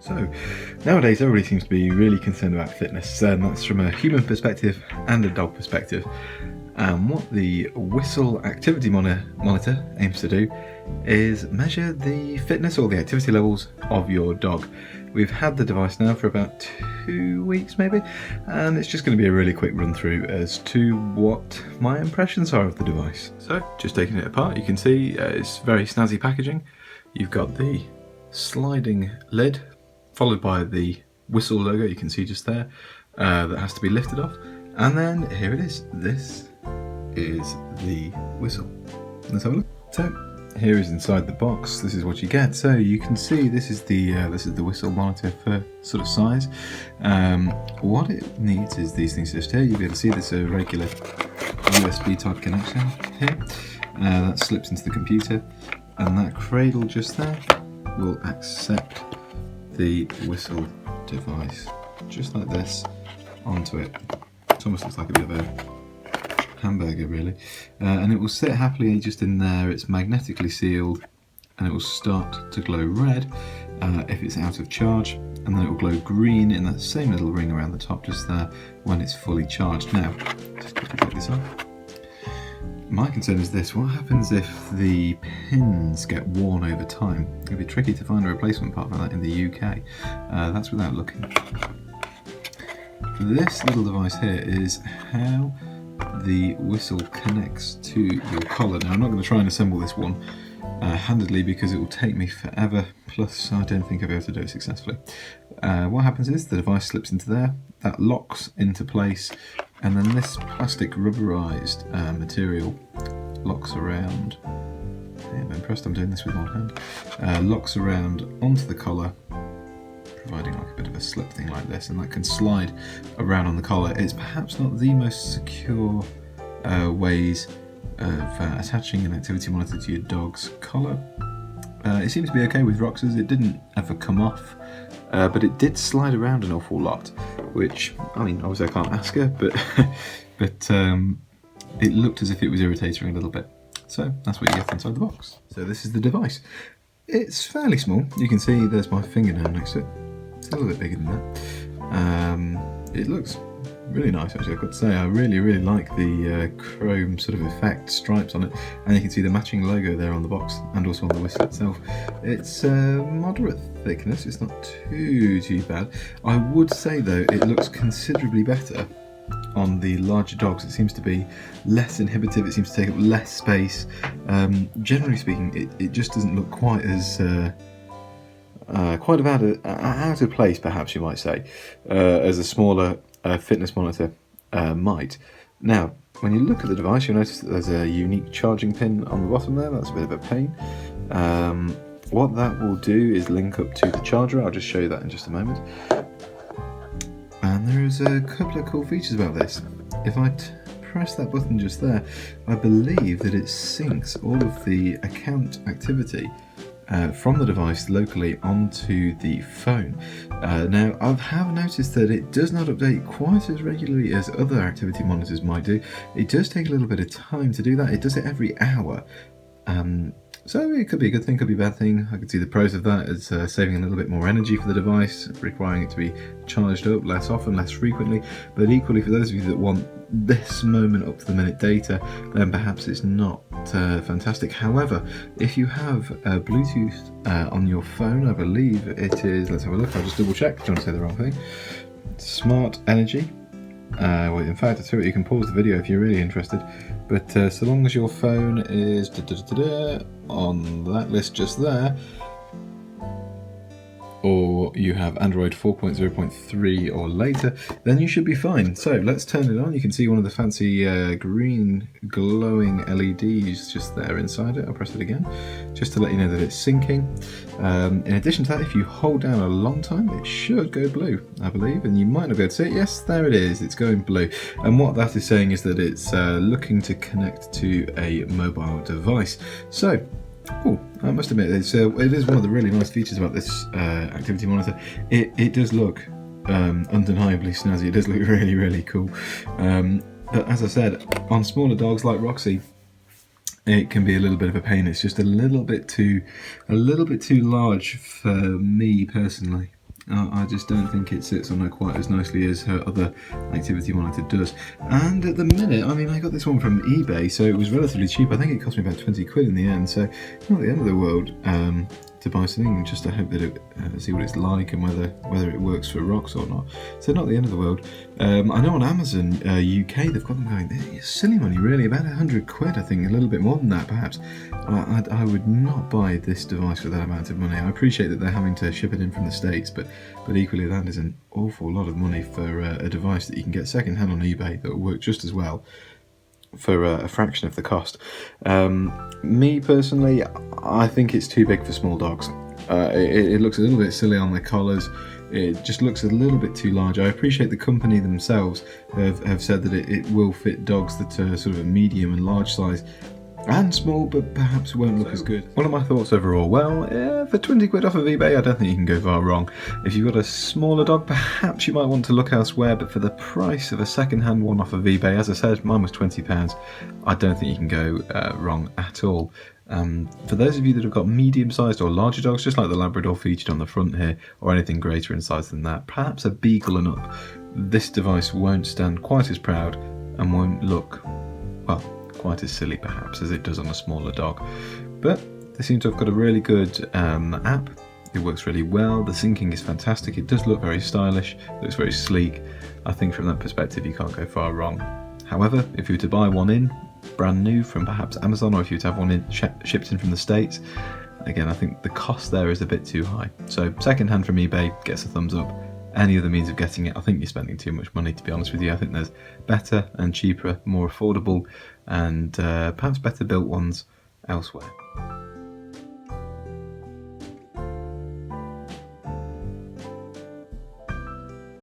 So, nowadays everybody seems to be really concerned about fitness, and that's from a human perspective and a dog perspective. And what the Whistle Activity Monitor aims to do is measure the fitness or the activity levels of your dog. We've had the device now for about 2 weeks maybe, and it's just going to be a really quick run through as to what my impressions are of the device. So, just taking it apart, you can see it's very snazzy packaging. You've got the sliding lid, followed by the Whistle logo, you can see just there, that has to be lifted off. And then here it is. This is the Whistle. Let's have a look. So here is inside the box. This is what you get. So you can see this is the Whistle monitor for sort of size. What it needs is these things just here. You'll be able to see there's a regular USB type connection here. That slips into the computer, and that cradle just there will accept the Whistle device, just like this, onto it. It almost looks like a bit of a hamburger really, and it will sit happily just in there. It's magnetically sealed, and it will start to glow red if it's out of charge, and then it will glow green in that same little ring around the top just there when it's fully charged. Now, just quickly take this off. My concern is this: what happens if the pins get worn over time? It'd be tricky to find a replacement part for that in the UK. That's without looking. This little device here is how the Whistle connects to your collar. Now, I'm not going to try and assemble this one handedly because it will take me forever, plus I don't think I'll be able to do it successfully. What happens is the device slips into there, that locks into place, and then this plastic rubberized material locks around. I'm impressed I'm doing this with one hand. Locks around onto the collar, providing like a bit of a slip thing like this, and that can slide around on the collar. It's perhaps not the most secure ways of attaching an activity monitor to your dog's collar. It seemed to be okay with Roxy's. It didn't ever come off, but it did slide around an awful lot, which, I mean, obviously I can't ask her, but it looked as if it was irritating a little bit. So that's what you get inside the box. So this is the device. It's fairly small. You can see there's my fingernail next to it. It's a little bit bigger than that. It looks really nice, actually, I've got to say. I really like the chrome sort of effect stripes on it, and you can see the matching logo there on the box and also on the Whistle itself. It's moderate thickness, it's not too bad. I would say though it looks considerably better on the larger dogs. It seems to be less inhibitive, it seems to take up less space. Generally speaking, it just doesn't look quite as quite out of place, perhaps you might say, as a smaller fitness monitor might. Now, when you look at the device, you'll notice that there's a unique charging pin on the bottom there. That's a bit of a pain. What that will do is link up to the charger. I'll just show you that in just a moment. And there is a couple of cool features about this. If I press that button just there, I believe that it syncs all of the account activity from the device locally onto the phone. Now, I have noticed that it does not update quite as regularly as other activity monitors might do. It does take a little bit of time to do that. It does it every hour. So it could be a good thing, could be a bad thing. I could see the pros of that as saving a little bit more energy for the device, requiring it to be charged up less often, less frequently. But equally, for those of you that want this moment up to the minute data, then perhaps it's not fantastic. However, if you have Bluetooth on your phone, I believe it is, let's have a look, I'll just double check, don't want to say the wrong thing. Smart Energy. Well, in fact, I tell you, you can pause the video if you're really interested, but so long as your phone is on that list just there, or you have Android 4.0.3 or later, then you should be fine. So let's turn it on. You can see one of the fancy green glowing LEDs just there inside it. I'll press it again, just to let you know that it's syncing. In addition to that, if you hold down a long time, it should go blue, I believe, and you might not be able to see it. Yes, there it is, it's going blue. And what that is saying is that it's looking to connect to a mobile device. So, oh, I must admit, it is one of the really nice features about this activity monitor. It does look undeniably snazzy. It does look really cool. But as I said, on smaller dogs like Roxy, it can be a little bit of a pain. It's just a little bit too large for me personally. I just don't think it sits on her quite as nicely as her other activity monitor does. And at the minute, I mean, I got this one from eBay, so it was relatively cheap. I think it cost me about 20 quid in the end, so not the end of the world to buy something, just to hope that it see what it's like and whether it works for Rox or not. So not the end of the world. I know on Amazon UK they've got them going, it's silly money really, about 100 quid I think, a little bit more than that perhaps. I would not buy this device for that amount of money. I appreciate that they're having to ship it in from the States, but equally that is an awful lot of money for a device that you can get second hand on eBay that will work just as well for a fraction of the cost. Me personally, I think it's too big for small dogs. It looks a little bit silly on the collars. It just looks a little bit too large. I appreciate the company themselves have said that it will fit dogs that are sort of a medium and large size and small, but perhaps won't look as good. One of my thoughts overall, well, for 20 quid off of eBay, I don't think you can go far wrong. If you've got a smaller dog, perhaps you might want to look elsewhere, but for the price of a second-hand one off of eBay, as I said, mine was £20, I don't think you can go wrong at all. For those of you that have got medium-sized or larger dogs, just like the Labrador featured on the front here, or anything greater in size than that, perhaps a beagle and up, this device won't stand quite as proud and won't look, well, quite as silly perhaps as it does on a smaller dog. But they seem to have got a really good app. It works really well, the syncing is fantastic, it does look very stylish, looks very sleek. I think from that perspective you can't go far wrong. However, if you were to buy one in, brand new from perhaps Amazon, or if you were to have one in shipped in from the States, again I think the cost there is a bit too high. So second hand from eBay gets a thumbs up. Any other means of getting it, I think you're spending too much money, to be honest with you. I think there's better and cheaper, more affordable and perhaps better built ones elsewhere.